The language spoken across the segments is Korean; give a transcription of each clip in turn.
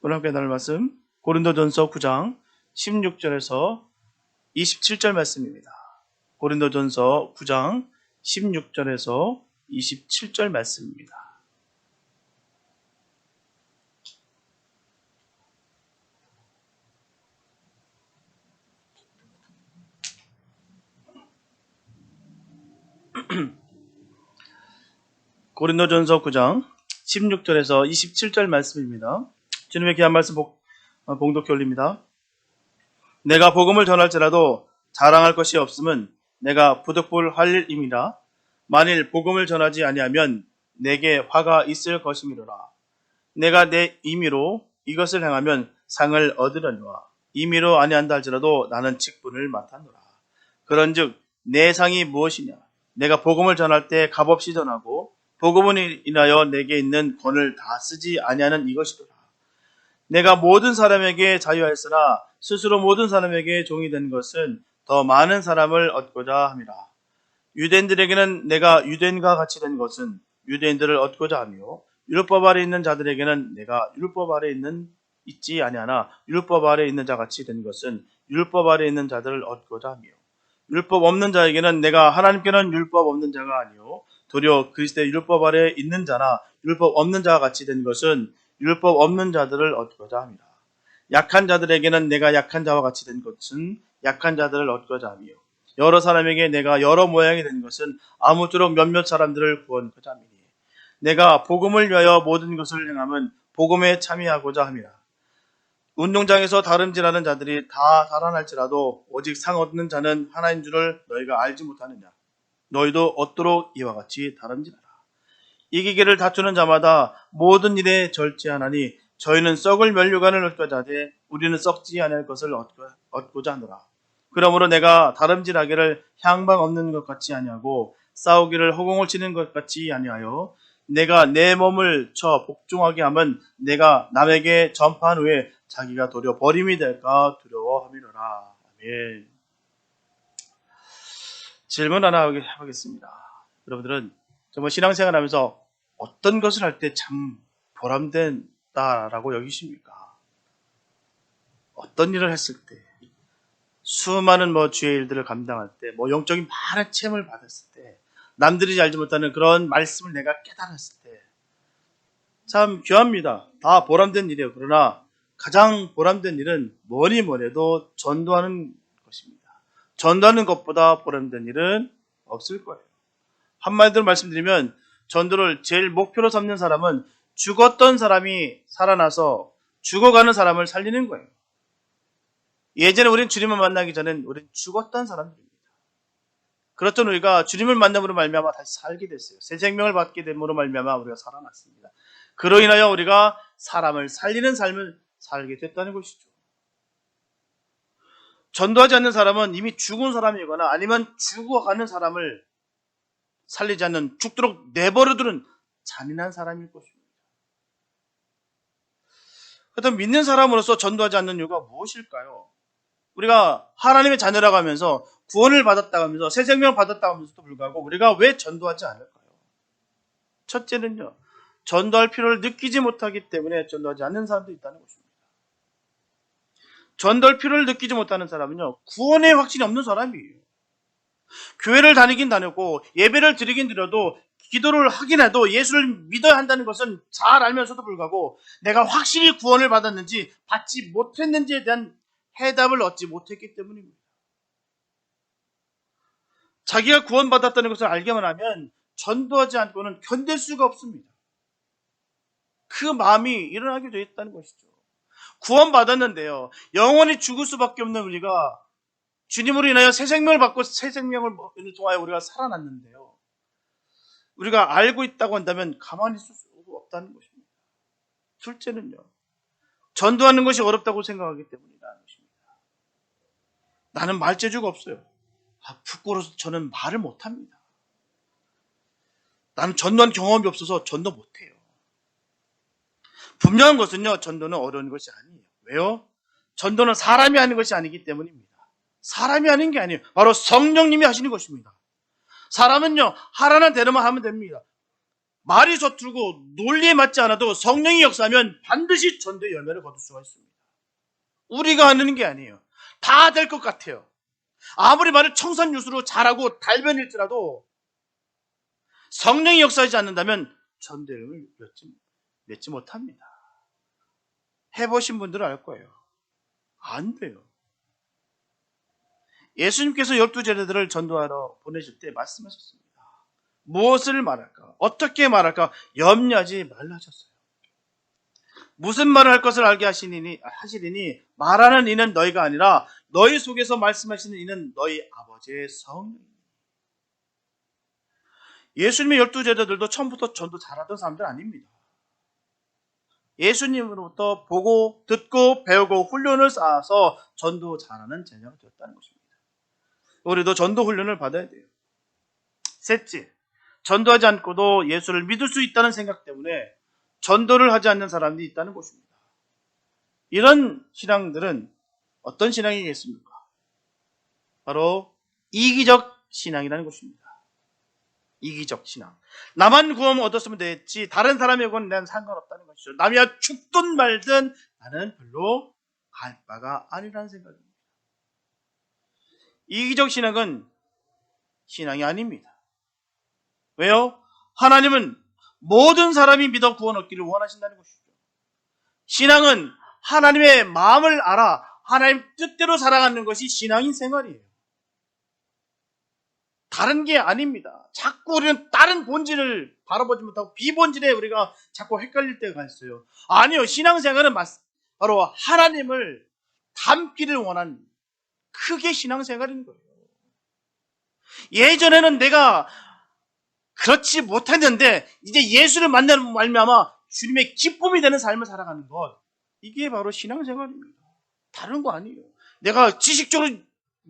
오늘 함께 나눌 말씀 고린도전서 9장 16절에서 27절 말씀입니다. 고린도전서 9장 16절에서 27절 말씀입니다. 고린도전서 9장 16절에서 27절 말씀입니다. 주님의 귀한 말씀 봉독해 올립니다. 내가 복음을 전할지라도 자랑할 것이 없음은 내가 부득불 할 일임이라. 만일 복음을 전하지 아니하면 내게 화가 있을 것이미로라. 내가 내 임의로 이것을 행하면 상을 얻으려니와 임의로 아니한다 할지라도 나는 직분을 맡았노라. 그런즉 내 상이 무엇이냐? 내가 복음을 전할 때 값없이 전하고 복음을 인하여 내게 있는 권을 다 쓰지 아니하는 이것이로라. 내가 모든 사람에게 자유하였으나 스스로 모든 사람에게 종이 된 것은 더 많은 사람을 얻고자 함이라. 유대인들에게는 내가 유대인과 같이 된 것은 유대인들을 얻고자 하며 율법 아래 있는 자들에게는 내가 율법 아래 있지 아니하나 율법 아래 있는 자같이 된 것은 율법 아래 있는 자들을 얻고자 하며 율법 없는 자에게는 내가 하나님께는 율법 없는 자가 아니요 도리어 그리스도의 율법 아래 있는 자나 율법 없는 자와 같이 된 것은 율법 없는 자들을 얻고자 합니다. 약한 자들에게는 내가 약한 자와 같이 된 것은 약한 자들을 얻고자 하며 여러 사람에게 내가 여러 모양이 된 것은 아무쪼록 몇몇 사람들을 구원하고자 함이니 내가 복음을 위하여 모든 것을 행함은 복음에 참여하고자 함이라. 운동장에서 다름질하는 자들이 다 살아날지라도 오직 상 얻는 자는 하나인 줄을 너희가 알지 못하느냐. 너희도 얻도록 이와 같이 다름질하라. 이기기를 다투는 자마다 모든 일에 절제하나니 저희는 썩을 면류관을 얻고자 하되 우리는 썩지 아니할 것을 얻고자 하노라. 그러므로 내가 다름질하기를 향방 없는 것 같이 아니하고 싸우기를 허공을 치는 것 같이 아니하여 내가 내 몸을 쳐 복종하게 하면 내가 남에게 전파한 후에 자기가 도리어 버림이 될까 두려워함이로라. 아멘. 질문 하나 하겠습니다. 여러분들은 정말 신앙생활 하면서 어떤 것을 할 때 참 보람된다라고 여기십니까? 어떤 일을 했을 때, 수많은 주의 일들을 감당할 때, 영적인 많은 체험을 받았을 때, 남들이 알지 못하는 그런 말씀을 내가 깨달았을 때, 참 귀합니다. 다 보람된 일이에요. 그러나 가장 보람된 일은 뭐니 해도 전도하는 것입니다. 전도하는 것보다 보람된 일은 없을 거예요. 한마디로 말씀드리면 전도를 제일 목표로 삼는 사람은 죽었던 사람이 살아나서 죽어가는 사람을 살리는 거예요. 예전에 우리는 주님을 만나기 전엔 우리는 죽었던 사람들입니다. 그렇던 우리가 주님을 만남으로 말미암아 다시 살게 됐어요. 새 생명을 받게 됨으로 말미암아 우리가 살아났습니다. 그로 인하여 우리가 사람을 살리는 삶을 살게 됐다는 것이죠. 전도하지 않는 사람은 이미 죽은 사람이거나 아니면 죽어가는 사람을 살리지 않는, 죽도록 내버려두는 잔인한 사람일 것입니다. 그렇다면 믿는 사람으로서 전도하지 않는 이유가 무엇일까요? 우리가 하나님의 자녀라고 하면서 구원을 받았다고 하면서 새 생명을 받았다고 하면서도 불구하고 우리가 왜 전도하지 않을까요? 첫째는요, 전도할 필요를 느끼지 못하기 때문에 전도하지 않는 사람도 있다는 것입니다. 전도할 필요를 느끼지 못하는 사람은요, 구원의 확신이 없는 사람이에요. 교회를 다니긴 다녔고 예배를 드리긴 드려도 기도를 하긴 해도 예수를 믿어야 한다는 것은 잘 알면서도 불구하고 내가 확실히 구원을 받았는지 받지 못했는지에 대한 해답을 얻지 못했기 때문입니다. 자기가 구원받았다는 것을 알게만 하면 전도하지 않고는 견딜 수가 없습니다. 그 마음이 일어나게 되어 있다는 것이죠. 구원받았는데요, 영원히 죽을 수밖에 없는 우리가 주님으로 인하여 새 생명을 받고 새 생명을 통하여 우리가 살아났는데요, 우리가 알고 있다고 한다면 가만히 있을 수 없다는 것입니다. 둘째는요, 전도하는 것이 어렵다고 생각하기 때문이라는 것입니다. 나는 말재주가 없어요. 부끄러워서 저는 말을 못합니다. 나는 전도한 경험이 없어서 전도 못해요. 분명한 것은요, 전도는 어려운 것이 아니에요. 왜요? 전도는 사람이 하는 것이 아니기 때문입니다. 사람이 하는 게 아니에요. 바로 성령님이 하시는 것입니다. 사람은요, 하라는 대로만 하면 됩니다. 말이 서투르고 논리에 맞지 않아도 성령이 역사하면 반드시 전도의 열매를 거둘 수가 있습니다. 우리가 하는 게 아니에요. 다 될 것 같아요. 아무리 말을 청산유수로 잘하고 달변일지라도 성령이 역사하지 않는다면 전도의 열매를 맺지 못합니다. 해보신 분들은 알 거예요. 안 돼요. 예수님께서 12제자들을 전도하러 보내실 때 말씀하셨습니다. 무엇을 말할까? 어떻게 말할까? 염려하지 말라 하셨어요. 무슨 말을 할 것을 알게 하시리니 말하는 이는 너희가 아니라 너희 속에서 말씀하시는 이는 너희 아버지의 성령이니. 예수님의 12제자들도 처음부터 전도 잘하던 사람들 아닙니다. 예수님으로부터 보고 듣고 배우고 훈련을 쌓아서 전도 잘하는 제자가 되었다는 것입니다. 우리도 전도 훈련을 받아야 돼요. 셋째, 전도하지 않고도 예수를 믿을 수 있다는 생각 때문에 전도를 하지 않는 사람들이 있다는 것입니다. 이런 신앙들은 어떤 신앙이겠습니까? 바로 이기적 신앙이라는 것입니다. 이기적 신앙. 나만 구원 얻었으면 됐지 다른 사람의 구원은 난 상관없다는 것이죠. 남이야 죽든 말든 나는 별로 갈 바가 아니라는 생각입니다. 이기적 신앙은 신앙이 아닙니다. 왜요? 하나님은 모든 사람이 믿어 구원 얻기를 원하신다는 것이죠. 신앙은 하나님의 마음을 알아 하나님 뜻대로 살아가는 것이 신앙인 생활이에요. 다른 게 아닙니다. 자꾸 우리는 다른 본질을 바라보지 못하고 비본질에 우리가 자꾸 헷갈릴 때가 있어요. 아니요. 신앙생활은 바로 하나님을 닮기를 원한 그게 신앙생활인 거예요. 예전에는 내가 그렇지 못했는데 이제 예수를 만나는 말미암아 주님의 기쁨이 되는 삶을 살아가는 것, 이게 바로 신앙생활입니다. 다른 거 아니에요. 내가 지식적으로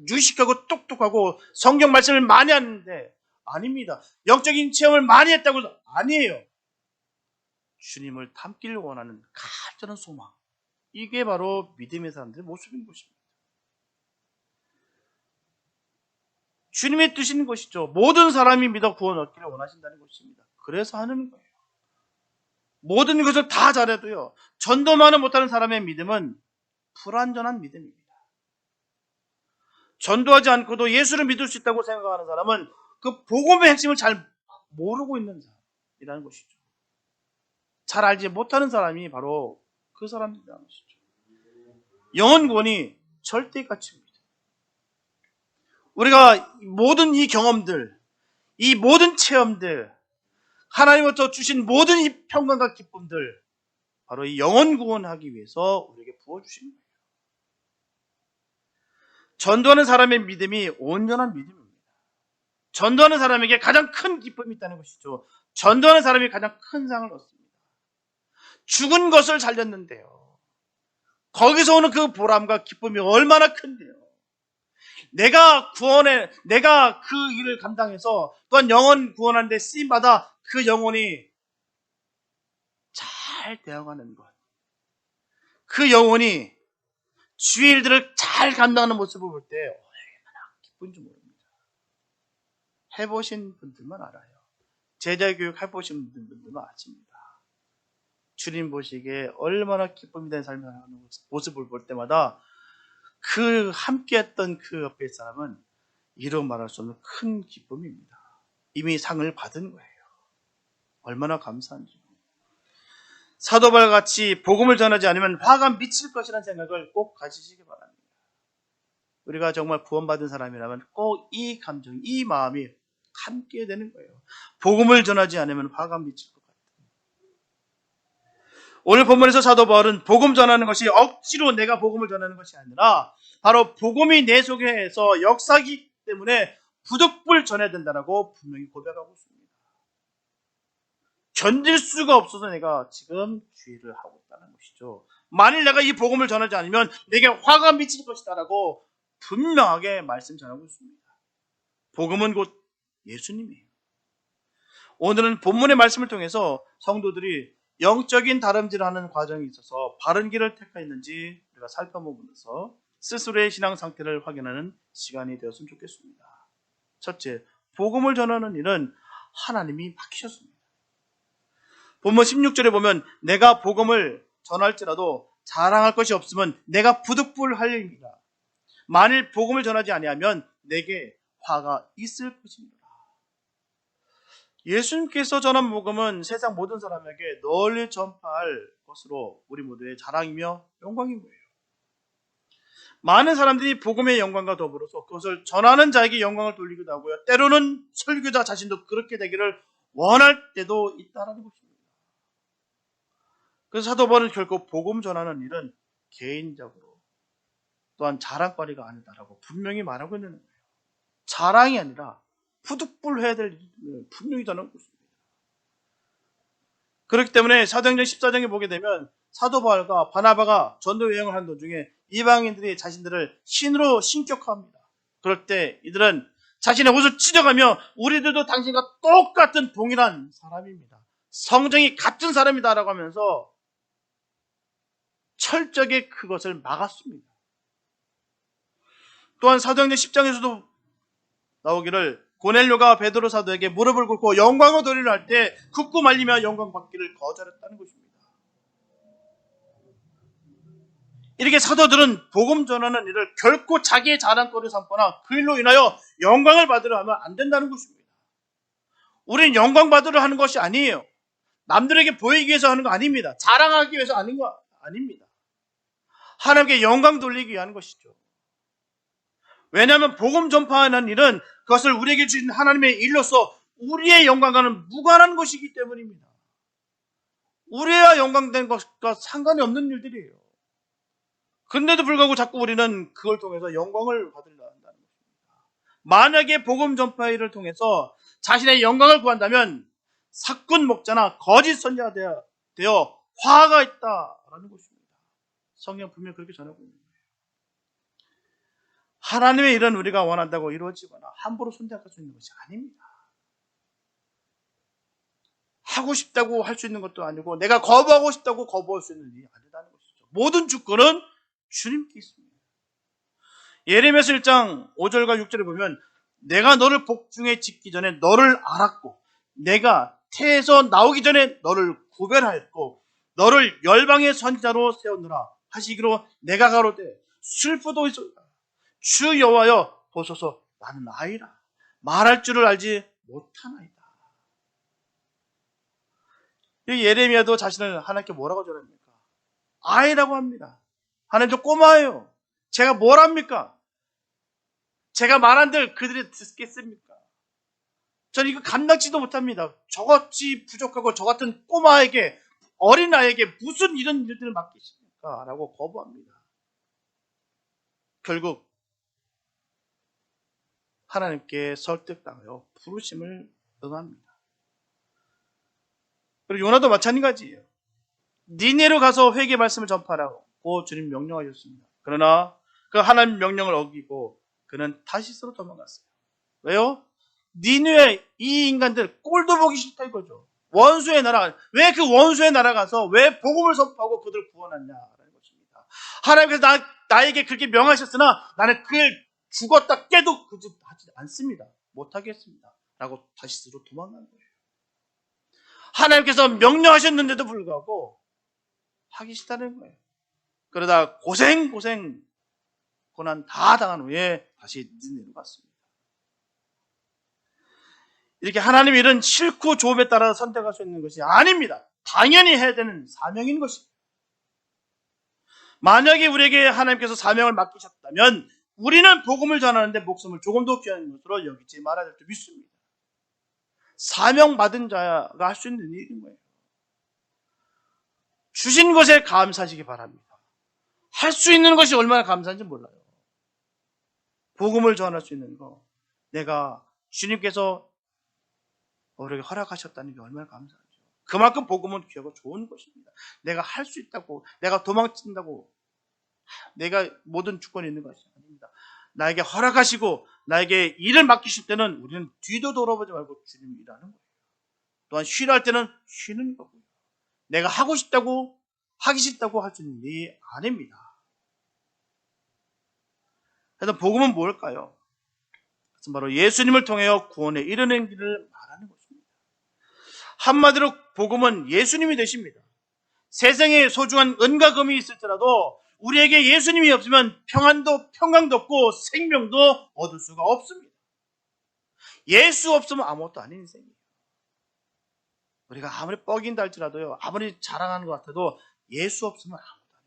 유식하고 똑똑하고 성경 말씀을 많이 하는데 아닙니다. 영적인 체험을 많이 했다고 해서 아니에요. 주님을 닮기를 원하는 간절한 소망, 이게 바로 믿음의 사람들의 모습인 것입니다. 주님의 뜻인 것이죠. 모든 사람이 믿어 구원 얻기를 원하신다는 것입니다. 그래서 하는 거예요. 모든 것을 다 잘해도요, 전도만은 못하는 사람의 믿음은 불완전한 믿음입니다. 전도하지 않고도 예수를 믿을 수 있다고 생각하는 사람은 그 복음의 핵심을 잘 모르고 있는 사람이라는 것이죠. 잘 알지 못하는 사람이 바로 그 사람이라는 것이죠. 영혼 구원이 절대 가치입니다. 우리가 모든 이 경험들, 이 모든 체험들, 하나님으로부터 주신 모든 이 평강과 기쁨들, 바로 이 영혼 구원하기 위해서 우리에게 부어주신 거예요. 전도하는 사람의 믿음이 온전한 믿음입니다. 전도하는 사람에게 가장 큰 기쁨이 있다는 것이죠. 전도하는 사람이 가장 큰 상을 얻습니다. 죽은 것을 살렸는데요, 거기서 오는 그 보람과 기쁨이 얼마나 큰데요. 내가 그 일을 감당해서 또한 영혼 구원하는데 쓰임받아 그 영혼이 잘 되어가는 것, 그 영혼이 주의 일들을 잘 감당하는 모습을 볼 때 얼마나 기쁜지 모릅니다. 해보신 분들만 알아요. 제자교육 해보신 분들만 아십니다. 주님 보시기에 얼마나 기쁨이 되는 삶을 살아가는 모습을 볼 때마다 그 함께했던 그 옆에 사람은 이루 말할 수 없는 큰 기쁨입니다. 이미 상을 받은 거예요. 얼마나 감사한지. 사도바울 같이 복음을 전하지 않으면 화가 미칠 것이라는 생각을 꼭 가지시기 바랍니다. 우리가 정말 구원받은 사람이라면 꼭 이 감정, 이 마음이 함께 되는 거예요. 복음을 전하지 않으면 화가 미칠 것 같아요. 오늘 본문에서 사도 바울은 복음 전하는 것이 억지로 내가 복음을 전하는 것이 아니라 바로 복음이 내 속에서 역사하기 때문에 부득불 전해야 된다고 분명히 고백하고 있습니다. 견딜 수가 없어서 내가 지금 주의를 하고 있다는 것이죠. 만일 내가 이 복음을 전하지 않으면 내게 화가 미칠 것이다라고 분명하게 말씀 전하고 있습니다. 복음은 곧 예수님이에요. 오늘은 본문의 말씀을 통해서 성도들이 영적인 다름질하는 과정이 있어서 바른 길을 택하였는지 우리가 살펴보면서 스스로의 신앙 상태를 확인하는 시간이 되었으면 좋겠습니다. 첫째, 복음을 전하는 일은 하나님이 맡기셨습니다. 본문 16절에 보면 내가 복음을 전할지라도 자랑할 것이 없으면 내가 부득불할리이다. 만일 복음을 전하지 아니하면 내게 화가 있을 것입니다. 예수님께서 전한 복음은 세상 모든 사람에게 널리 전파할 것으로 우리 모두의 자랑이며 영광인 거예요. 많은 사람들이 복음의 영광과 더불어서 그것을 전하는 자에게 영광을 돌리기도 하고요. 때로는 설교자 자신도 그렇게 되기를 원할 때도 있다는 것입니다. 그래서 사도 바울은 결코 복음 전하는 일은 개인적으로 또한 자랑거리가 아니다라고 분명히 말하고 있는 거예요. 자랑이 아니라 푸득불해야 될 일을 분명히 전하고 있습니다. 그렇기 때문에 사도행전 14장에 보게 되면 사도 바울과 바나바가 전도 여행을 하는 도중에 이방인들이 자신들을 신으로 신격화합니다. 그럴 때 이들은 자신의 옷을 찢어가며 우리들도 당신과 똑같은 동일한 사람입니다. 성정이 같은 사람이다라고 하면서 철저하게 그것을 막았습니다. 또한 사도행전 10장에서도 나오기를 고넬료가 베드로 사도에게 무릎을 꿇고 영광을 돌리려 할 때 굽고 말리며 영광 받기를 거절했다는 것입니다. 이렇게 사도들은 복음 전하는 일을 결코 자기의 자랑거리 삼거나 그 일로 인하여 영광을 받으려 하면 안 된다는 것입니다. 우리는 영광 받으려 하는 것이 아니에요. 남들에게 보이기 위해서 하는 거 아닙니다. 자랑하기 위해서 하는 거 아닙니다. 하나님께 영광 돌리기 위한 것이죠. 왜냐하면 복음 전파하는 일은 그것을 우리에게 주신 하나님의 일로서 우리의 영광과는 무관한 것이기 때문입니다. 우리와 영광된 것과 상관이 없는 일들이에요. 그런데도 불구하고 자꾸 우리는 그걸 통해서 영광을 받으려 한다는 것입니다. 만약에 복음 전파 일을 통해서 자신의 영광을 구한다면 사꾼 목자나 거짓 선지자가 되어 화가 있다라는 것입니다. 성경 분명히 그렇게 전하고 있는 거예요. 하나님의 일은 우리가 원한다고 이루어지거나 함부로 손대할 수 있는 것이 아닙니다. 하고 싶다고 할 수 있는 것도 아니고 내가 거부하고 싶다고 거부할 수 있는 일이 아니라는 것이죠. 모든 주권은 주님께 있습니다. 예레미야서 1장 5절과 6절에 보면 내가 너를 복중에 짓기 전에 너를 알았고 내가 태에서 나오기 전에 너를 구별하였고 너를 열방의 선지자로 세웠노라 하시기로 내가 가로되 슬프도소이다. 주 여호와여 보소서 나는 아이라 말할 줄을 알지 못하나이다. 이 예레미야도 자신을 하나님께 뭐라고 전합니까? 아이라고 합니다. 하나님 저 꼬마예요. 제가 뭘 합니까? 제가 말한들 그들이 듣겠습니까? 저는 이거 감당치도 못합니다. 저같이 부족하고 저 같은 꼬마에게 어린아이에게 무슨 이런 일들을 맡기십니까? 라고 거부합니다. 결국 하나님께 설득당하여 부르심을 응합니다. 그리고 요나도 마찬가지예요. 니네로 가서 회개 말씀을 전파라고 주님 명령하셨습니다. 그러나 그 하나님 명령을 어기고 그는 타시스로 도망갔어요. 왜요? 니네 이 인간들 꼴도 보기 싫다 이거죠. 원수의 나라. 왜 그 원수의 나라 가서 왜 복음을 선포하고 그들을 구원하냐라는 것입니다. 하나님께서 나에게 그렇게 명하셨으나 나는 그를 죽었다 깨도 그 짓 하지 않습니다. 못하겠습니다. 라고 다시스로 도망간 거예요. 하나님께서 명령하셨는데도 불구하고 하기 싫다는 거예요. 그러다 고난 다 당한 후에 다시 니네로 갔습니다. 이렇게 하나님의 일은 싫고 조업에 따라 선택할 수 있는 것이 아닙니다. 당연히 해야 되는 사명인 것입니다. 만약에 우리에게 하나님께서 사명을 맡기셨다면 우리는 복음을 전하는데 목숨을 조금도 귀한 것으로 여기지 말아야 될 줄 믿습니다. 사명받은 자가 할 수 있는 일인 거예요. 주신 것에 감사하시기 바랍니다. 할 수 있는 것이 얼마나 감사한지 몰라요. 복음을 전할 수 있는 거, 내가 주님께서 우리에게 허락하셨다는 게 얼마나 감사하죠. 그만큼 복음은 귀하고 좋은 것입니다. 내가 할 수 있다고, 내가 도망친다고, 내가 모든 주권이 있는 것이 아닙니다. 나에게 허락하시고 나에게 일을 맡기실 때는 우리는 뒤도 돌아보지 말고 주님 일하는 거예요. 또한 쉬라 할 때는 쉬는 거고요. 내가 하고 싶다고, 하기 싫다고 할 수 있는 일이 아닙니다. 그래서 복음은 뭘까요? 그것은 바로 예수님을 통하여 구원에 이르는 길을 말하는 것입니다. 한마디로 복음은 예수님이 되십니다. 세상에 소중한 은과 금이 있을지라도 우리에게 예수님이 없으면 평강도 없고 생명도 얻을 수가 없습니다. 예수 없으면 아무것도 아닌 인생이에요. 우리가 아무리 뻑인다 할지라도요, 아무리 자랑하는 것 같아도 예수 없으면 아무것도 아닙니다.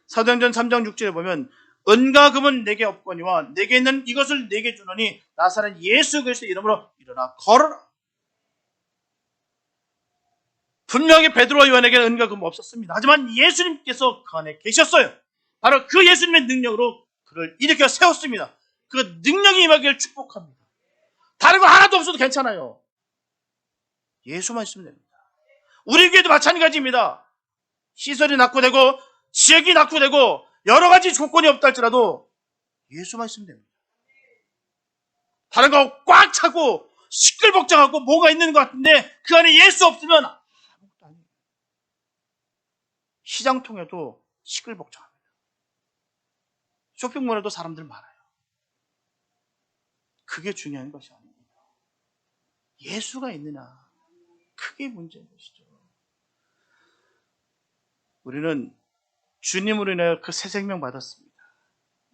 사도행전 3장 6절에 보면 은과 금은 내게 없거니와 내게 있는 이것을 내게 주노니 나사렛 예수 그리스도의 이름으로 일어나 걸어라. 분명히 베드로와 요한에게는 은과 금은 없었습니다. 하지만 예수님께서 그 안에 계셨어요. 바로 그 예수님의 능력으로 그를 일으켜 세웠습니다. 그 능력이 임하기를 축복합니다. 다른 거 하나도 없어도 괜찮아요. 예수만 있으면 됩니다. 우리 교회도 마찬가지입니다. 시설이 낙후되고 지역이 낙후되고 여러 가지 조건이 없다 할지라도 예수만 있으면 됩니다. 다른 거 꽉 차고 시끌벅적하고 뭐가 있는 것 같은데 그 안에 예수 없으면 아무것도 아니에요. 시장통에도 시끌벅적합니다. 쇼핑몰에도 사람들 많아요. 그게 중요한 것이 아닙니다. 예수가 있느냐, 그게 문제인 것이죠. 우리는 주님으로 인하여 그 새 생명 받았습니다.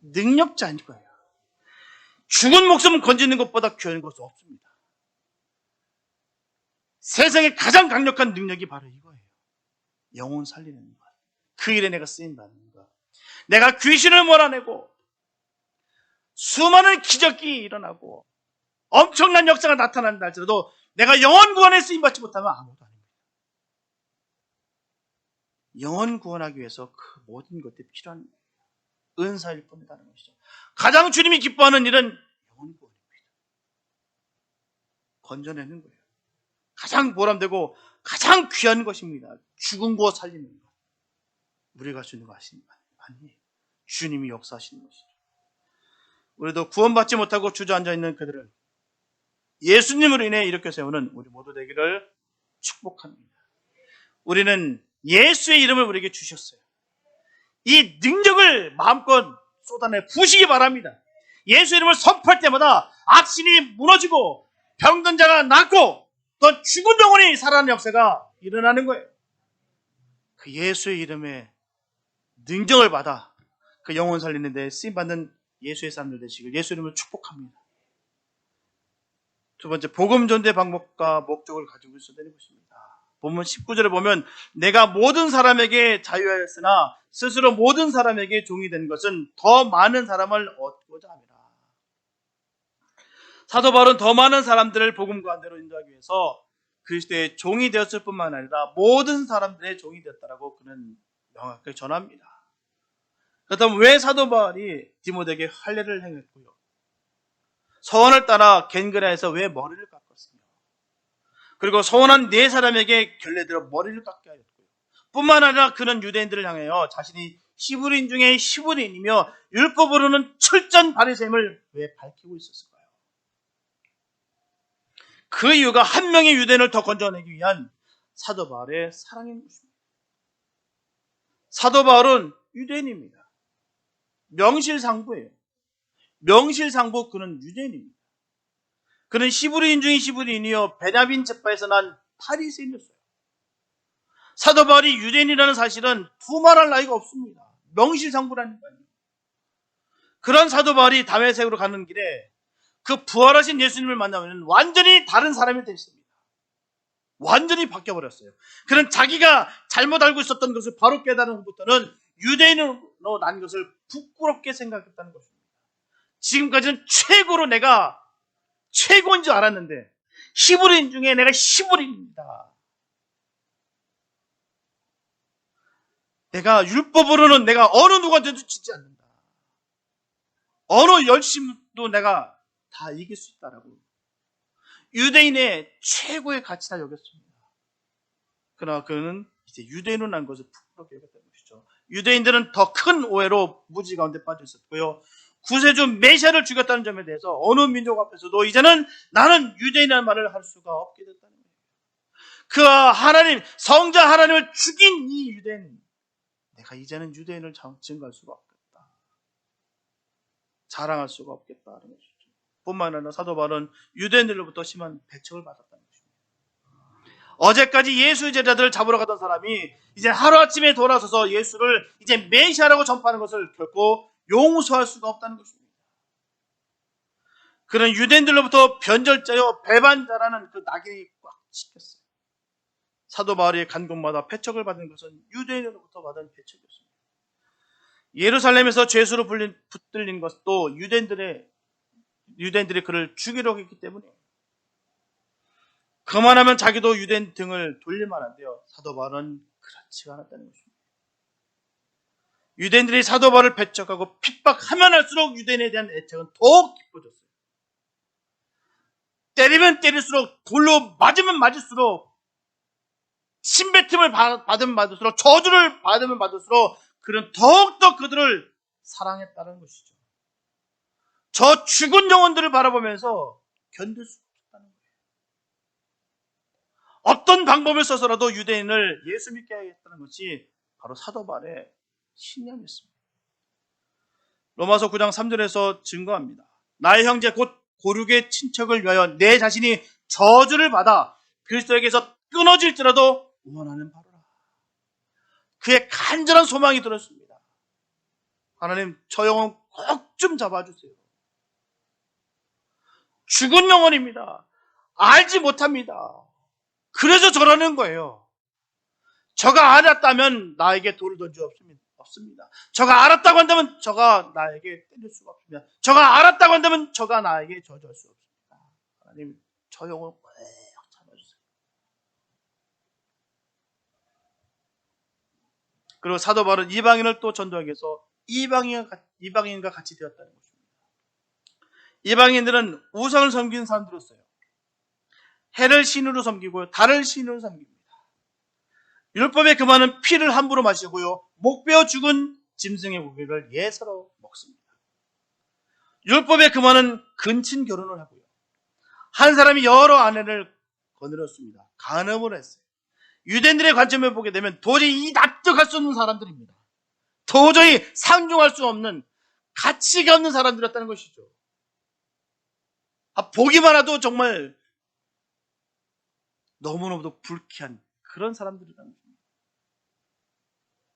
능력자인 거예요. 죽은 목숨 건지는 것보다 귀한 것은 없습니다. 세상에 가장 강력한 능력이 바로 이거예요. 영혼 살리는 것. 그 일에 내가 쓰인다는 것. 내가 귀신을 몰아내고 수많은 기적이 일어나고 엄청난 역사가 나타난다 할지라도 내가 영혼 구원에 쓰임받지 못하면 아무것도 아닙니다. 영혼 구원하기 위해서 그 모든 것들이 필요한 은사일 뿐이라는 것이죠. 가장 주님이 기뻐하는 일은 영혼 구원입니다. 건져내는 거예요. 가장 보람되고 가장 귀한 것입니다. 죽은 거 살리는 것. 우리가 할 수 있는 거 아니에요. 주님이 역사하시는 것이죠. 우리도 구원받지 못하고 주저앉아 있는 그들을 예수님으로 인해 일으켜 세우는 우리 모두 되기를 축복합니다. 우리는 예수의 이름을 우리에게 주셨어요. 이 능력을 마음껏 쏟아내 부시기 바랍니다. 예수 이름을 선포할 때마다 악신이 무너지고 병든 자가 낫고 또 죽은 영혼이 살아나는 역사가 일어나는 거예요. 그 예수의 이름에 능력을 받아 그 영혼 살리는 데 쓰임받는 예수의 사람들 되시길 예수 이름을 축복합니다. 두 번째, 복음 전대 방법과 목적을 가지고 있어야 되는 것입니다. 본문 19절에 보면 내가 모든 사람에게 자유하였으나 스스로 모든 사람에게 종이 된 것은 더 많은 사람을 얻고자 함이라. 사도 바울은 더 많은 사람들을 복음 가운데로 인도하기 위해서 그리스도의 종이 되었을 뿐만 아니라 모든 사람들의 종이 되었다라고 그는 명확하게 전합니다. 그렇다면 왜 사도 바울이 디모데에게 할례를 행했고요? 서원을 따라 겐그라에서 왜 머리를 깎았으며 그리고 서원한 네 사람에게 결례대로 머리를 깎게 하였고요. 뿐만 아니라 그는 유대인들을 향하여 자신이 히브리인 중에 히브리인이며 율법으로는 철저한 바리새임을 왜 밝히고 있었을까요? 그 이유가 한 명의 유대인을 더 건져내기 위한 사도 바울의 사랑인 것입니다. 사도 바울은 유대인입니다. 명실상부예요. 명실상부 그는 유대인입니다. 그는 히브리인 중에 히브리인이요 베냐민 즙파에서 난 바리새인이었어요. 사도 바울이 유대인이라는 사실은 두말할 나위가 없습니다. 명실상부라니까요. 그런 사도 바울이 다메섹으로 가는 길에 그 부활하신 예수님을 만나면 완전히 다른 사람이 됐습니다. 완전히 바뀌어버렸어요. 그는 자기가 잘못 알고 있었던 것을 바로 깨달은 후부터는 유대인으로 난 것을 부끄럽게 생각했다는 것입니다. 지금까지는 최고로 내가 최고인 줄 알았는데 히브리인 중에 내가 히브리인입니다. 내가 율법으로는 내가 어느 누구한테도 지지 않는다. 어느 열심도 내가 다 이길 수 있다라고 유대인의 최고의 가치다 여겼습니다. 그러나 그는 이제 유대인으로 난 것을 부끄럽게 여겼다는 것이죠. 유대인들은 더 큰 오해로 무지 가운데 빠져 있었고요. 구세주 메시아를 죽였다는 점에 대해서 어느 민족 앞에서도 이제는 나는 유대인이라는 말을 할 수가 없게 됐다는 거예요. 그 하나님, 성자 하나님을 죽인 이 유대인, 내가 이제는 유대인을 증거할 수가 없겠다. 자랑할 수가 없겠다는 것이죠. 뿐만 아니라 사도 바울은 유대인들로부터 심한 배척을 받았다는 것입니다. 어제까지 예수의 제자들을 잡으러 가던 사람이 이제 하루아침에 돌아서서 예수를 이제 메시아라고 전파하는 것을 결코 용서할 수가 없다는 것입니다. 그런 유대인들로부터 변절자요 배반자라는 그 낙인이 꽉 찍혔어요. 사도 바울이 간 곳마다 배척을 받은 것은 유대인으로부터 받은 배척이었습니다. 예루살렘에서 죄수로 붙들린 것도 유대인들이 그를 죽이려고 했기 때문에 그만하면 자기도 유대인 등을 돌릴 만한데요. 사도 바울은 그렇지 않았다는 것입니다. 유대인들이 사도 바울을 배척하고 핍박하면 할수록 유대인에 대한 애착은 더욱 깊어졌어요. 때리면 때릴수록 돌로 맞으면 맞을수록 침뱉음을 받으면 받을수록 저주를 받으면 받을수록 그는 더욱더 그들을 사랑했다는 것이죠. 저 죽은 영혼들을 바라보면서 견딜 수 없었다는 거예요. 어떤 방법을 써서라도 유대인을 예수 믿게 하겠다는 것이 바로 사도 바울의 신념이었습니다. 로마서 9장 3절에서 증거합니다. 나의 형제 곧 고륙의 친척을 위하여 내 자신이 저주를 받아 그리스도에게서 끊어질지라도 원하는 바로라. 그의 간절한 소망이 들었습니다. 하나님, 저 영혼 꼭 좀 잡아주세요. 죽은 영혼입니다. 알지 못합니다. 그래서 저러는 거예요. 저가 알았다면 나에게 돌을 던져 없습니다. 저가 알았다고 한다면 저가 나에게 때릴 수가 없습니다. 저가 알았다고 한다면 저가 나에게 저주할 수 없습니다. 하나님, 저 영혼을 꼭 잡아주세요. 그리고 사도 바울은 이방인을 또 전도하기 위해서 이방인과 같이 되었다는 것입니다. 이방인들은 우상을 섬기는 사람들이었어요. 해를 신으로 섬기고요, 달을 신으로 섬깁니다. 율법에 금하는 피를 함부로 마시고요, 목베어 죽은 짐승의 고기를 예사로 먹습니다. 율법에 금하는 근친 결혼을 하고요, 한 사람이 여러 아내를 거느렸습니다. 간음을 했어요. 유대인들의 관점을 보게 되면 도저히 납득할 수 없는 사람들입니다. 도저히 상종할 수 없는, 가치가 없는 사람들이었다는 것이죠. 보기만 해도 정말 너무너무도 불쾌한 그런 사람들이라는 겁니다.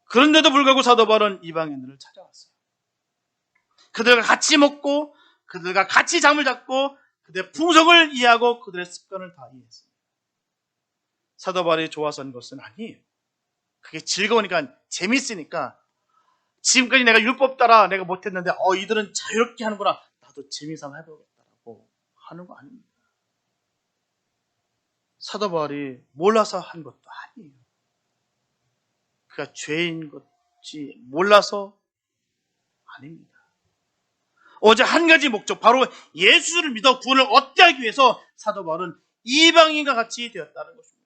그런데도 불구하고 사도 바울은 이방인들을 찾아왔어요. 그들과 같이 먹고 그들과 같이 잠을 잤고 그들의 풍속을 이해하고 그들의 습관을 다 이해했습니다. 사도 바울이 좋아서 한 것은 아니에요. 그게 즐거우니까, 재밌으니까, 지금까지 내가 율법 따라 내가 못했는데 이들은 자유롭게 하는구나, 나도 재미삼아 해보겠다라고 하는 거 아닙니다. 사도 바울이 몰라서 한 것도 아니에요. 그가 죄인 것이 몰라서 아닙니다. 오직 한 가지 목적, 바로 예수를 믿어 구원을 얻게 하기 위해서 사도 바울은 이방인과 같이 되었다는 것입니다.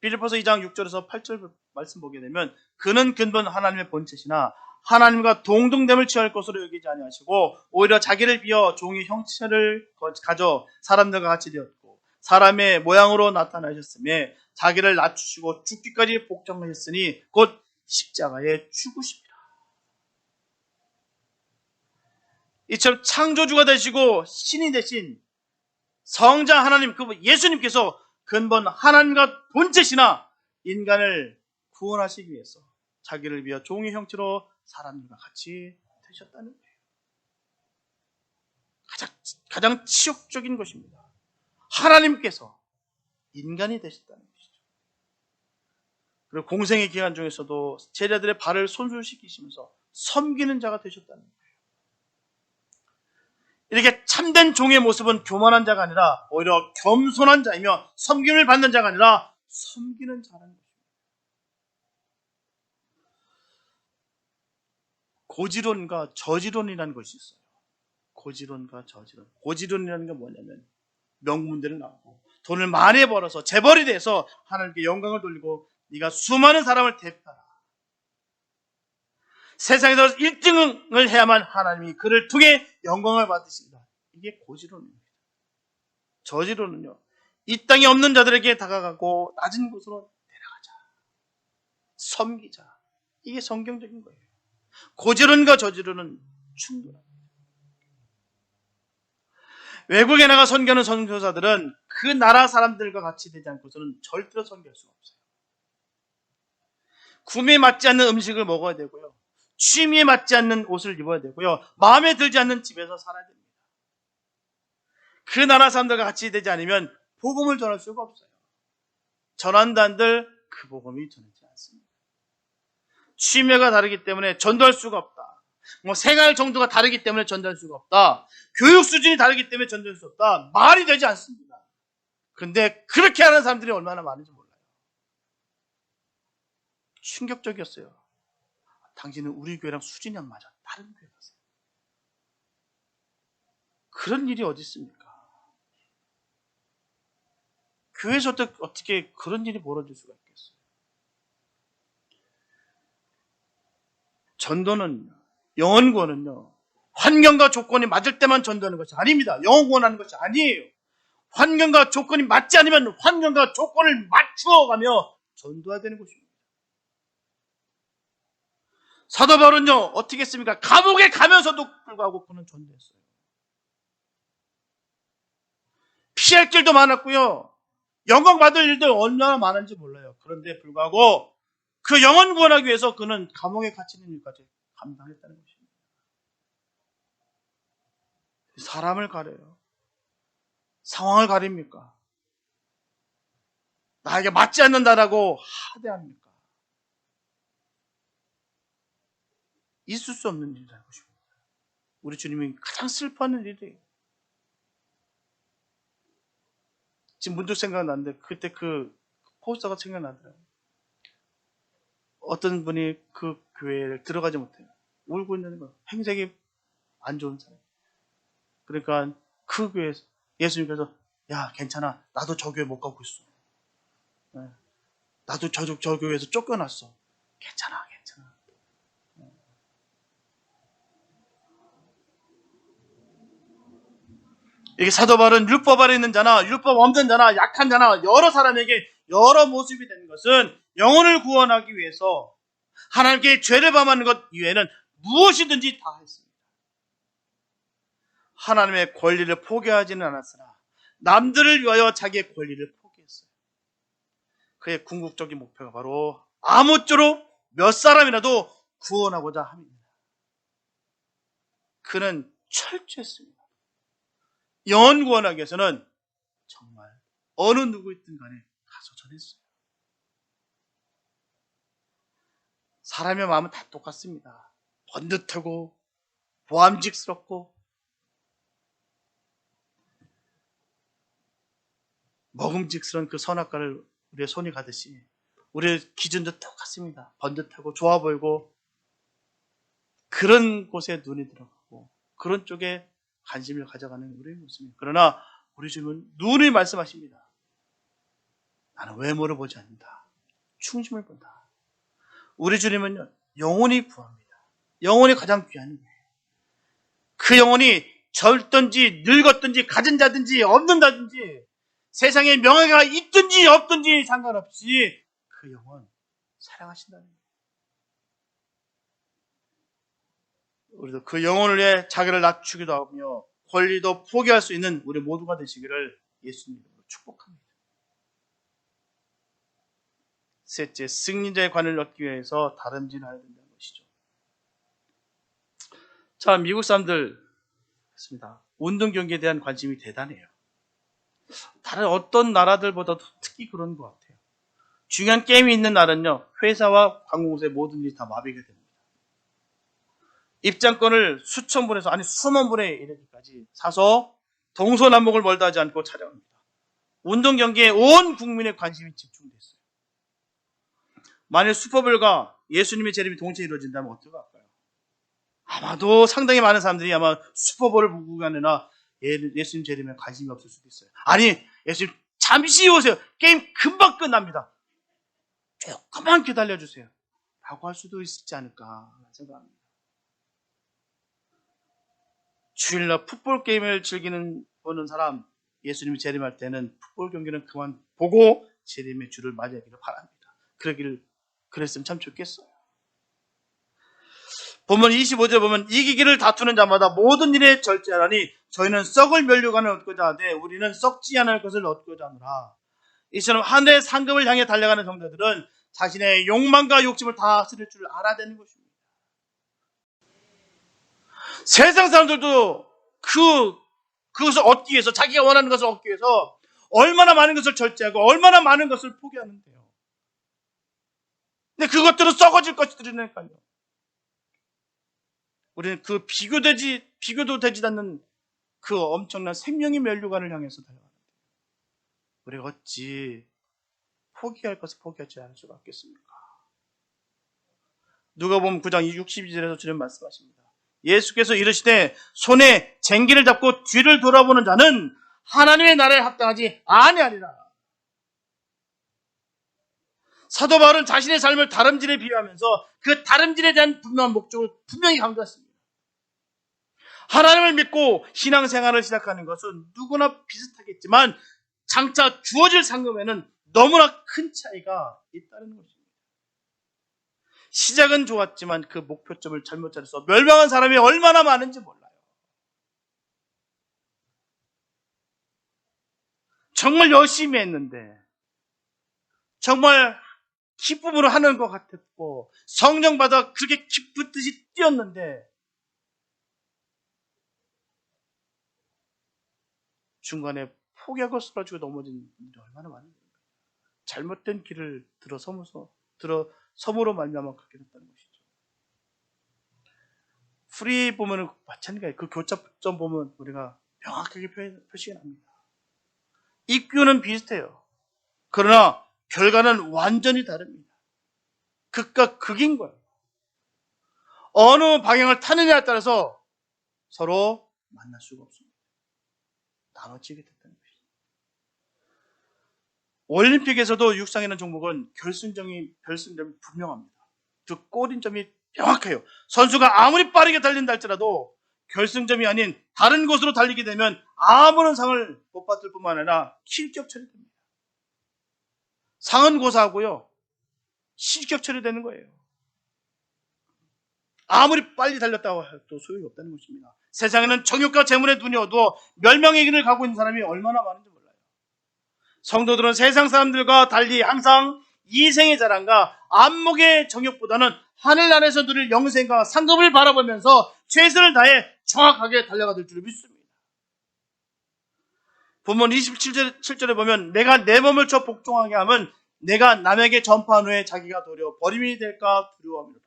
빌립보서 2장 6절에서 8절 말씀 보게 되면, 그는 근본 하나님의 본체시나 하나님과 동등됨을 취할 것으로 여기지 아니하시고 오히려 자기를 비어 종의 형체를 가져 사람들과 같이 되었고 사람의 모양으로 나타나셨으며 자기를 낮추시고 죽기까지 복종하셨으니 곧 십자가에 죽으십니다. 이처럼 창조주가 되시고 신이 되신 성자 하나님, 그 예수님께서 근본 하나님과 본체시나 인간을 구원하시기 위해서 자기를 위하여 종의 형체로 사람들과 같이 되셨다는 거예요. 가장 치욕적인 것입니다. 하나님께서 인간이 되셨다는 것이죠. 그리고 공생의 기간 중에서도 제자들의 발을 손수시키시면서 섬기는 자가 되셨다는 거예요. 이렇게 참된 종의 모습은 교만한 자가 아니라 오히려 겸손한 자이며 섬김을 받는 자가 아니라 섬기는 자라는 것입니다. 고지론과 저지론이라는 것이 있어요. 고지론과 저지론. 고지론이라는 게 뭐냐면 명문대를 나오고 돈을 많이 벌어서 재벌이 돼서 하나님께 영광을 돌리고 네가 수많은 사람을 대표하라. 세상에서 1등을 해야만 하나님이 그를 통해 영광을 받으신다. 이게 고지론입니다. 저지론은요, 이 땅에 없는 자들에게 다가가고 낮은 곳으로 내려가자, 섬기자. 이게 성경적인 거예요. 고지론과 저지론은 충돌합니다. 외국에 나가 선교하는 선교사들은 그 나라 사람들과 같이 되지 않고서는 절대로 선교할 수가 없어요. 구미에 맞지 않는 음식을 먹어야 되고요. 취미에 맞지 않는 옷을 입어야 되고요. 마음에 들지 않는 집에서 살아야 됩니다. 그 나라 사람들과 같이 되지 않으면 복음을 전할 수가 없어요. 전한다 한들 그 복음이 전하지 않습니다. 취미가 다르기 때문에 전도할 수가 없다. 생활 정도가 다르기 때문에 전도할 수가 없다. 교육 수준이 다르기 때문에 전도할 수 없다. 말이 되지 않습니다. 근데 그렇게 하는 사람들이 얼마나 많은지 몰라요. 충격적이었어요. 당신은 우리 교회랑 수준이 안 맞아. 다른 교회 가세요. 그런 일이 어디 있습니까? 교회에서 어떻게 그런 일이 벌어질 수가 있겠어요? 전도는, 영혼 구원은요, 환경과 조건이 맞을 때만 전도하는 것이 아닙니다. 영혼 구원하는 것이 아니에요. 환경과 조건이 맞지 않으면 환경과 조건을 맞추어가며 전도해야 되는 것입니다. 사도 바울은요, 어떻게 했습니까? 감옥에 가면서도 불구하고 그는 전도했어요. 피할 길도 많았고요. 영광 받을 일도 얼마나 많은지 몰라요. 그런데 불구하고 그 영혼 구원하기 위해서 그는 감옥에 갇히는 일까지 감당했다는 것입니다. 사람을 가려요. 상황을 가립니까? 나에게 맞지 않는다라고 하대합니까? 있을 수 없는 일이라는 것입니다. 우리 주님이 가장 슬퍼하는 일이에요. 지금 문득 생각나는데 그때 그 포스터가 생각나더라고요. 어떤 분이 그 교회를 들어가지 못해요. 울고 있는 거. 행색이 안 좋은 사람. 그러니까 그 교회에서 예수님께서 야 괜찮아. 나도 저 교회 못 가고 있어. 네. 나도 저 교회에서 쫓겨났어. 괜찮아. 이게 사도 바울은 율법 아래 있는 자나 율법 없는 자나 약한 자나 여러 사람에게 여러 모습이 되는 것은 영혼을 구원하기 위해서 하나님께 죄를 범하는 것 이외에는 무엇이든지 다 했습니다. 하나님의 권리를 포기하지는 않았으나 남들을 위하여 자기의 권리를 포기했어요. 그의 궁극적인 목표가 바로 아무쪼록 몇 사람이라도 구원하고자 합니다. 그는 철저했습니다. 영혼 구원하기 위해서는 정말 어느 누구있든 간에 가서 전했어요. 사람의 마음은 다 똑같습니다. 번듯하고 보암직스럽고 먹음직스러운 그 선악과를 우리의 손이 가듯이 우리의 기준도 똑같습니다. 번듯하고 좋아 보이고 그런 곳에 눈이 들어가고 그런 쪽에 관심을 가져가는 우리의 모습입니다. 그러나 우리 주님은 눈이 말씀하십니다. 나는 외모를 보지 않는다. 충심을 본다. 우리 주님은요, 영혼이 구합니다. 영혼이 가장 귀한 거예요. 그 영혼이 젊든지 늙었든지 가진 자든지 없는 자든지 세상에 명예가 있든지 없든지 상관없이 그 영혼 사랑하신다는 거예요. 우리도 그 영혼을 위해 자기를 낮추기도 하며 권리도 포기할 수 있는 우리 모두가 되시기를 예수님으로 축복합니다. 셋째, 승리자의 관을 얻기 위해서 다름질해야 된다는 것이죠. 자, 미국 사람들 있습니다. 운동 경기에 대한 관심이 대단해요. 다른 어떤 나라들보다도 특히 그런 것 같아요. 중요한 게임이 있는 날은요, 회사와 관공서의 모든 일이 다 마비가 됩니다. 입장권을 수천 분에서 아니 수만 분에 이르기까지 사서 동서남북을 멀다 하지 않고 찾아갑니다. 운동 경기에 온 국민의 관심이 집중됐어요. 만일 슈퍼볼과 예수님의 재림이 동시에 이루어진다면 어떡할까요? 아마도 상당히 많은 사람들이 아마 슈퍼볼을 보고 가느나 예수님 재림에 관심이 없을 수도 있어요. 아니, 예수님 잠시 오세요. 게임 금방 끝납니다. 조금만 기다려주세요. 라고 할 수도 있지 않을까 생각합니다. 주일날 풋볼 게임을 즐기는 보는 사람, 예수님이 재림할 때는 풋볼 경기는 그만 보고 재림의 주를 맞이하기를 바랍니다. 그랬으면 참 좋겠어요. 본문 25절에 보면 이기기를 다투는 자마다 모든 일에 절제하라니 저희는 썩을 면류관을 얻고자 하되 우리는 썩지 않을 것을 얻고자 하노라. 이처럼 하늘의 상급을 향해 달려가는 성도들은 자신의 욕망과 욕심을 다스릴 줄 알아야 되는 것입니다. 세상 사람들도 그것을 얻기 위해서, 자기가 원하는 것을 얻기 위해서 얼마나 많은 것을 절제하고 얼마나 많은 것을 포기하는데요. 근데 그것들은 썩어질 것들이니까요. 우리는 그 비교도 되지 않는 그 엄청난 생명의 면류관을 향해서 달려가는데 우리가 어찌 포기할 것을 포기하지 않을 수가 없겠습니까? 누가복음 9장 62절에서 주님 말씀하십니다. 예수께서 이르시되 손에 쟁기를 잡고 뒤를 돌아보는 자는 하나님의 나라에 합당하지 아니하리라. 사도 바울은 자신의 삶을 다름질에 비유하면서 그 다름질에 대한 분명한 목적을 분명히 강조했습니다. 하나님을 믿고 신앙생활을 시작하는 것은 누구나 비슷하겠지만 장차 주어질 상급에는 너무나 큰 차이가 있다는 것입니다. 시작은 좋았지만 그 목표점을 잘못 잡아서 멸망한 사람이 얼마나 많은지 몰라요. 정말 열심히 했는데, 정말 기쁨으로 하는 것 같았고, 성령 받아 그렇게 기쁜 듯이 뛰었는데, 중간에 포기하고 쓰러지고 넘어진 분들이 얼마나 많은지. 잘못된 길을 들어섬으로 말미암아 그렇게 됐다는 것이죠. 프리 보면은 마찬가지예요. 그 교차점 보면 우리가 명확하게 표시가 납니다. 입구는 비슷해요. 그러나 결과는 완전히 다릅니다. 극과 극인 거예요. 어느 방향을 타느냐에 따라서 서로 만날 수가 없습니다. 나눠지게 됐다는 것이죠. 올림픽에서도 육상이라는 종목은 결승점이 분명합니다. 그 꼬린점이 명확해요. 선수가 아무리 빠르게 달린다 할지라도 결승점이 아닌 다른 곳으로 달리게 되면 아무런 상을 못 받을 뿐만 아니라 실격 처리됩니다. 상은 고사하고요, 실격 처리되는 거예요. 아무리 빨리 달렸다고 해도 소용이 없다는 것입니다. 세상에는 정욕과 재물에 눈이 어두워 멸망의 길을 가고 있는 사람이 얼마나 많은지 몰라요. 성도들은 세상 사람들과 달리 항상 이생의 자랑과 안목의 정욕보다는 하늘나라에서 누릴 영생과 상급을 바라보면서 최선을 다해 정확하게 달려가 될 줄 믿습니다. 본문 27절에 보면 내가 내 몸을 쳐 복종하게 하면 내가 남에게 전파한 후에 자기가 도려 버림이 될까 두려워합니다.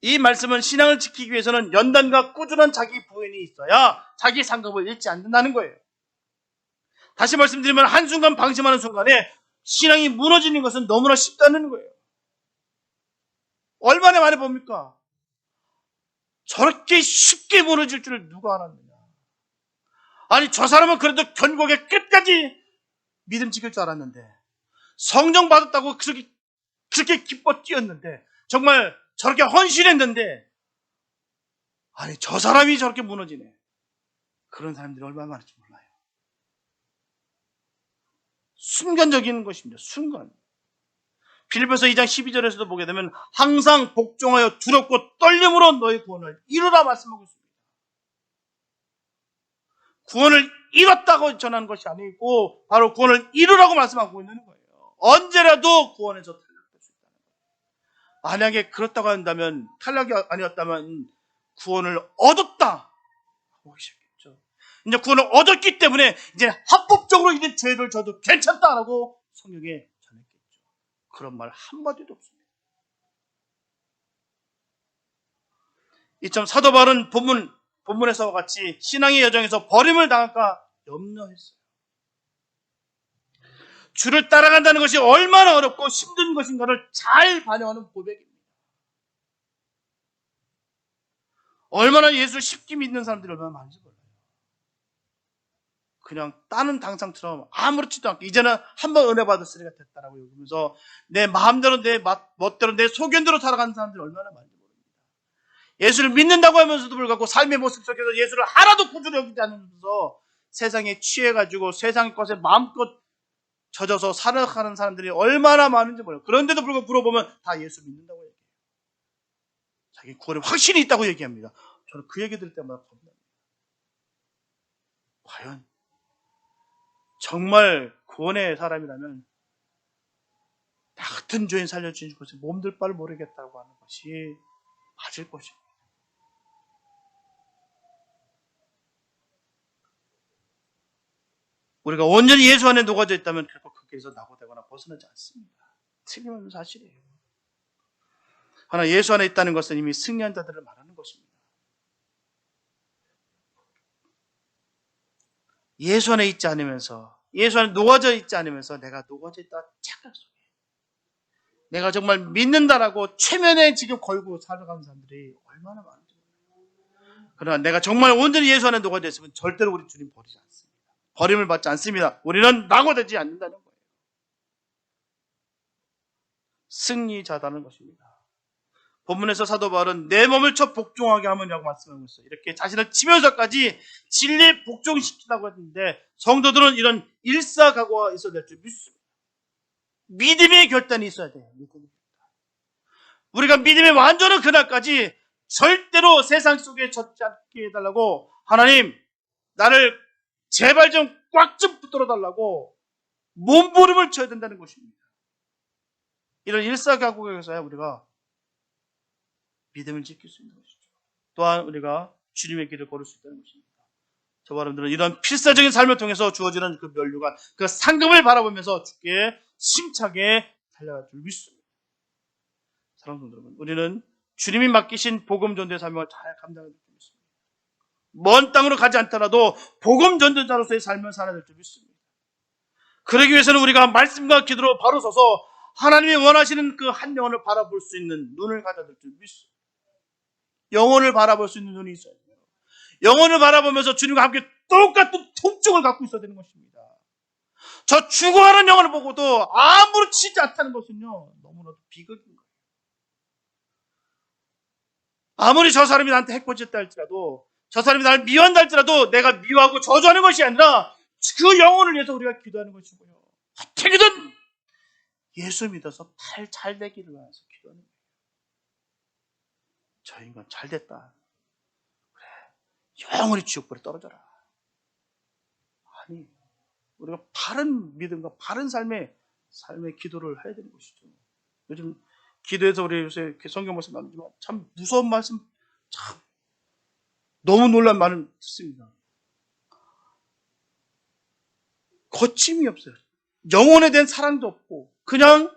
이 말씀은 신앙을 지키기 위해서는 연단과 꾸준한 자기 부인이 있어야 자기 상급을 잃지 않는다는 거예요. 다시 말씀드리면 한순간 방심하는 순간에 신앙이 무너지는 것은 너무나 쉽다는 거예요. 얼마나 많이 봅니까? 저렇게 쉽게 무너질 줄을 누가 알았느냐. 아니 저 사람은 그래도 견고하게 끝까지 믿음 지킬 줄 알았는데, 성령 받았다고 그렇게 기뻐 뛰었는데, 정말 저렇게 헌신했는데, 아니 저 사람이 저렇게 무너지네. 그런 사람들이 얼마나 많을지 몰라요. 순간적인 것입니다. 순간. 빌립보서 2장 12절에서도 보게 되면 항상 복종하여 두렵고 떨림으로 너의 구원을 이루라 말씀하고 있습니다. 구원을 이뤘다고 전하는 것이 아니고 바로 구원을 이루라고 말씀하고 있는 거예요. 언제라도 구원에서 탈락될 수 있다는 거예요. 만약에 그렇다고 한다면, 탈락이 아니었다면 구원을 얻었다 하고 시작했죠. 이제 구원을 얻었기 때문에 이제 합법적으로 이제 죄를 져도 괜찮다라고 성경에 전했겠죠. 그런 말 한마디도 없습니다. 이처럼 사도 바울은 본문에서와 같이 신앙의 여정에서 버림을 당할까 염려했어요. 주를 따라간다는 것이 얼마나 어렵고 힘든 것인가를 잘 반영하는 고백입니다. 얼마나 예수를 쉽게 믿는 사람들이 얼마나 많은지 몰라요. 그냥 따는 당상처럼 아무렇지도 않게 이제는 한번 은혜 받았으니까 됐다라고 여기면서 내 마음대로 내 멋대로 내 소견대로 살아가는 사람들이 얼마나 많은지 모릅니다. 예수를 믿는다고 하면서도 불구하고 삶의 모습 속에서 예수를 하나도 구주로 여기지 않으면서 세상에 취해가지고 세상의 것에 마음껏 젖어서 살아가는 사람들이 얼마나 많은지 몰라요. 그런데도 불구하고 물어보면 다 예수 믿는다고 얘기해요. 자기 구원에 확신이 있다고 얘기합니다. 저는 그 얘기 들을 때마다 겁납니다. 과연 정말 구원의 사람이라면 나 같은 죄인 살려주신 것에 몸둘 바를 모르겠다고 하는 것이 맞을 것입니다. 우리가 온전히 예수 안에 녹아져 있다면 결코 그 길에서 낙오되거나 벗어나지 않습니다. 틀림없는 사실이에요. 하나 예수 안에 있다는 것은 이미 승리한 자들을 말하는 것입니다. 예수 안에 있지 않으면서, 예수 안에 녹아져 있지 않으면서 내가 녹아져 있다 착각 속에 내가 정말 믿는다라고 최면에 지금 걸고 살아가는 사람들이 얼마나 많은지 몰라요. 그러나 내가 정말 온전히 예수 안에 녹아져 있으면 절대로 우리 주님 버리지 않습니다. 버림을 받지 않습니다. 우리는 낙오되지 않는다는 거예요. 승리자다는 것입니다. 본문에서 사도 바울은 내 몸을 쳐 복종하게 하면이라고 말씀하고 있어요. 이렇게 자신을 치면서까지 진리에 복종시키라고 했는데 성도들은 이런 일사각오가 있어야 될 줄 믿습니다. 믿음의 결단이 있어야 돼요. 우리가 믿음의 완전한 그날까지 절대로 세상 속에 젖지 않게 해달라고 하나님 나를 제발 좀 꽉 좀 붙들어 달라고 몸부림을 쳐야 된다는 것입니다. 이런 일사각오에서야 우리가 믿음을 지킬 수 있는 것이죠. 또한 우리가 주님의 길을 걸을 수 있다는 것입니다. 저와 여러분들은 이런 필사적인 삶을 통해서 주어지는 그 면류관, 그 상급을 바라보면서 주께 심차게 달려갈 줄 믿습니다. 사랑하는 여러분, 우리는 주님이 맡기신 복음 전도의 사명을 잘 감당할 줄 믿습니다. 먼 땅으로 가지 않더라도 복음 전도자로서의 삶을 살아야 될 줄 믿습니다. 그러기 위해서는 우리가 말씀과 기도로 바로 서서 하나님이 원하시는 그 한 영혼을 바라볼 수 있는 눈을 가져야 될 줄 믿습니다. 영혼을 바라볼 수 있는 눈이 있어야 돼요. 영혼을 바라보면서 주님과 함께 똑같은 통증을 갖고 있어야 되는 것입니다. 저 죽어가는 영혼을 보고도 아무렇지 않다는 것은요, 너무나도 비극인 거예요. 아무리 저 사람이 나한테 해코지했다 할지라도, 저 사람이 나를 미워한다 할지라도 내가 미워하고 저주하는 것이 아니라 그 영혼을 위해서 우리가 기도하는 것이고요. 어떻게든 예수 믿어서 잘 되기를 위해서 기도하는 거예요. 저 인간 잘 됐다. 그래, 영원히 지옥불에 떨어져라. 아니, 우리가 바른 믿음과 바른 삶의 기도를 해야 되는 것이죠. 요즘 기도에서 우리 요새 이렇게 성경 말씀 나누지만 참 무서운 말씀, 참 너무 놀란 말을 듣습니다. 거침이 없어요. 영혼에 대한 사랑도 없고 그냥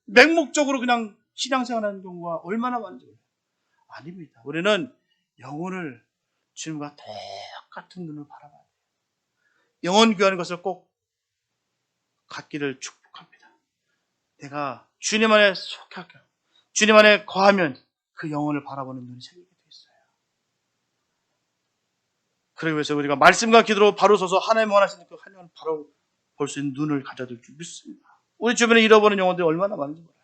맹목적으로 그냥 신앙생활하는 경우가 얼마나 많은지. 아닙니다. 우리는 영혼을 주님과 똑같은 눈을 바라봐야 돼요. 영혼 귀하는 것을 꼭 갖기를 축복합니다. 내가 주님 안에 속하게, 주님 안에 거하면 그 영혼을 바라보는 눈이 생기게 되어 있어요. 그러기 위해서 우리가 말씀과 기도로 바로 서서 하나님 원하시는 그 한 영혼을 바로 볼 수 있는 눈을 가져둘 줄 믿습니다. 우리 주변에 잃어버린 영혼들이 얼마나 많은지 몰라요.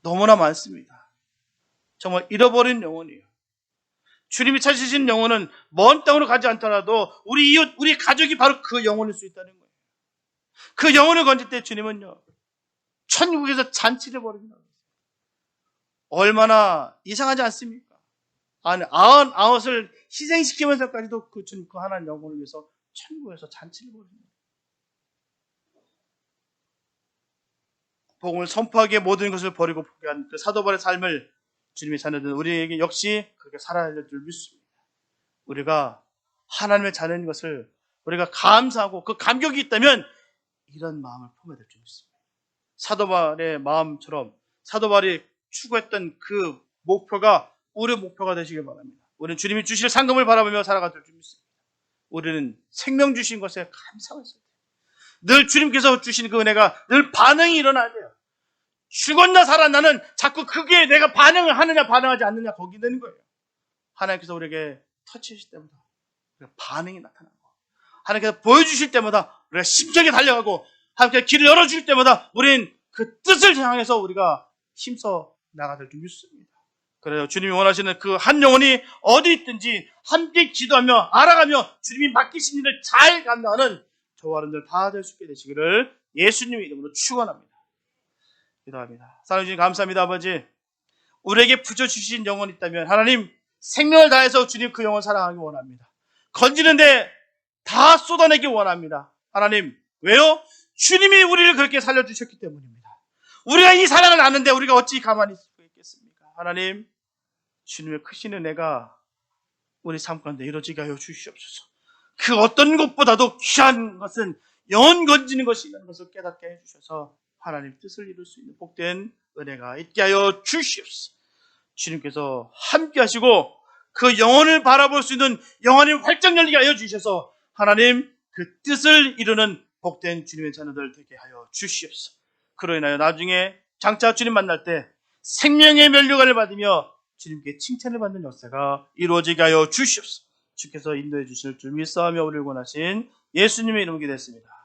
너무나 많습니다. 정말 잃어버린 영혼이에요. 주님이 찾으신 영혼은 먼 땅으로 가지 않더라도 우리 이웃, 우리 가족이 바로 그 영혼일 수 있다는 거예요. 그 영혼을 건질 때 주님은요, 천국에서 잔치를 벌입니다. 얼마나 이상하지 않습니까? 아니, 아흔아홉을 희생시키면서까지도 그 주님 그 하나님 영혼을 위해서 천국에서 잔치를 벌입니다. 복음을 선포하기에 모든 것을 버리고 포기한 그 사도 바울의 삶을 주님이 자녀들 우리에게 역시 그렇게 살아야 될 줄 믿습니다. 우리가 하나님의 자녀인 것을 우리가 감사하고 그 감격이 있다면 이런 마음을 품어야 될 줄 믿습니다. 사도 바울의 마음처럼 사도 바울이 추구했던 그 목표가 우리의 목표가 되시길 바랍니다. 우리는 주님이 주실 상급을 바라보며 살아갈 줄 믿습니다. 우리는 생명 주신 것에 감사하고 있어요. 늘 주님께서 주신 그 은혜가 늘 반응이 일어나야 돼요. 죽었나 살았나는 자꾸 그게 내가 반응을 하느냐 반응하지 않느냐 거기 되는 거예요. 하나님께서 우리에게 터치하실 때마다 반응이 나타나고, 하나님께서 보여주실 때마다 우리가 심차게 달려가고, 하나님께서 길을 열어주실 때마다 우리는 그 뜻을 향해서 우리가 힘써 나가야 줄 믿습니다. 그래요. 주님이 원하시는 그 한 영혼이 어디 있든지 함께 기도하며 알아가며 주님이 맡기신 일을 잘 감당하는 저와 여러분들 다 될 수 있게 되시기를 예수님의 이름으로 축원합니다. 기도합니다. 사랑해 주님 감사합니다. 아버지, 우리에게 부여주신 영혼이 있다면 하나님 생명을 다해서 주님 그 영혼 사랑하기 원합니다. 건지는데 다 쏟아내기 원합니다. 하나님 왜요? 주님이 우리를 그렇게 살려주셨기 때문입니다. 우리가 이 사랑을 아는데 우리가 어찌 가만히 있을 수 있겠습니까? 하나님 주님의 크신 은혜가 우리 삶 가운데 이루어지게 하여 주시옵소서. 그 어떤 것보다도 귀한 것은 영혼 건지는 것이라는 것을 깨닫게 해주셔서 하나님 뜻을 이룰 수 있는 복된 은혜가 있게 하여 주시옵소서. 주님께서 함께 하시고 그 영혼을 바라볼 수 있는 영혼이 활짝 열리게 하여 주셔서 하나님 그 뜻을 이루는 복된 주님의 자녀들 되게 하여 주시옵소서. 그로 인하여 나중에 장차 주님 만날 때 생명의 면류관을 받으며 주님께 칭찬을 받는 역사가 이루어지게 하여 주시옵소서. 주께서 인도해 주실 줄 믿사하며 우리를 권하신 예수님의 이름을 기도했습니다.